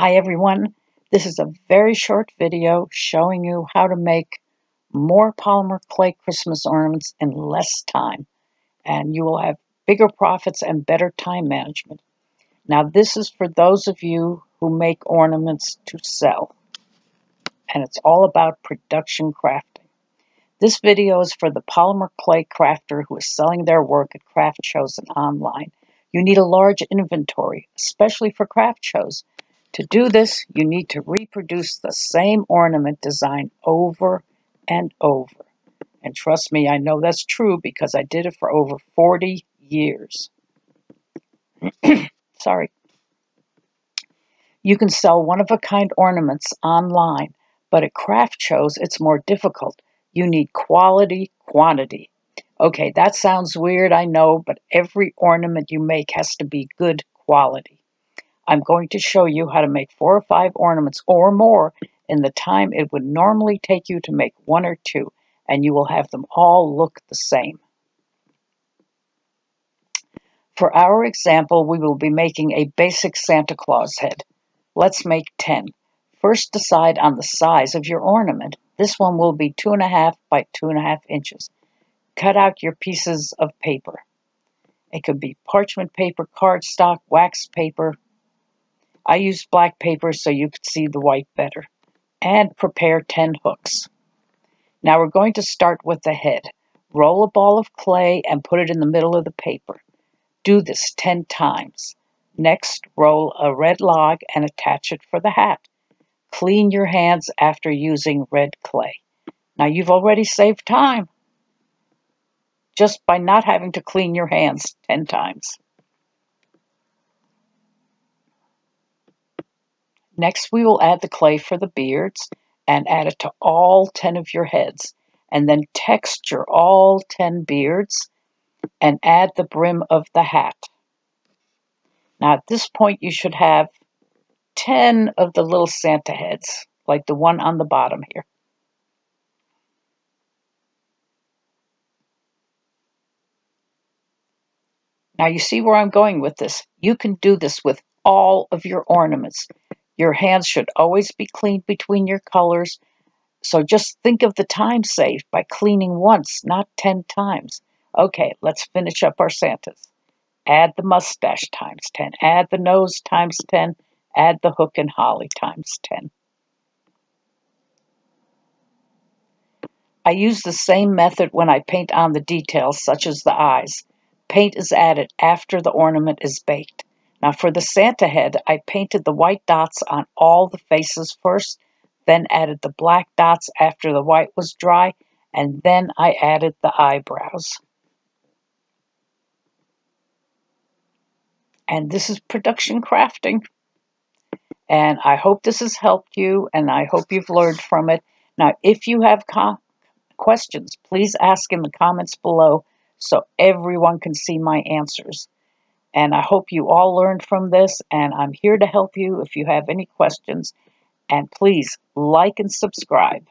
Hi everyone, this is a very short video showing you how to make more polymer clay Christmas ornaments in less time, and you will have bigger profits and better time management. Now this is for those of you who make ornaments to sell, and it's all about production crafting. This video is for the polymer clay crafter who is selling their work at craft shows and online. You need a large inventory, especially for craft shows. To do this, you need to reproduce the same ornament design over and over. And trust me, I know that's true because I did it for over 40 years. Sorry. You can sell one-of-a-kind ornaments online, but at craft shows, it's more difficult. You need quality quantity. Okay, that sounds weird, I know, but every ornament you make has to be good quality. I'm going to show you how to make 4 or 5 ornaments or more in the time it would normally take you to make 1 or 2, and you will have them all look the same. For our example, we will be making a basic Santa Claus head. Let's make 10. First, decide on the size of your ornament. This one will be 2.5 by 2.5 inches. Cut out your pieces of paper. It could be parchment paper, cardstock, wax paper. I used black paper so you could see the white better. And prepare 10 hooks. Now we're going to start with the head. Roll a ball of clay and put it in the middle of the paper. Do this 10 times. Next, roll a red log and attach it for the hat. Clean your hands after using red clay. Now you've already saved time just by not having to clean your hands 10 times. Next, we will add the clay for the beards and add it to all 10 of your heads, and then texture all 10 beards and add the brim of the hat. Now at this point, you should have 10 of the little Santa heads, like the one on the bottom here. Now you see where I'm going with this. You can do this with all of your ornaments. Your hands should always be cleaned between your colors, so just think of the time saved by cleaning once, not 10 times. Okay, let's finish up our Santas. Add the mustache times 10, add the nose times 10, add the hook and holly times 10. I use the same method when I paint on the details, such as the eyes. Paint is added after the ornament is baked. Now for the Santa head, I painted the white dots on all the faces first, then added the black dots after the white was dry, and then I added the eyebrows. And this is production crafting. And I hope this has helped you, and I hope you've learned from it. Now, if you have questions, please ask in the comments below so everyone can see my answers. And I hope you all learned from this, and I'm here to help you if you have any questions. And please like and subscribe.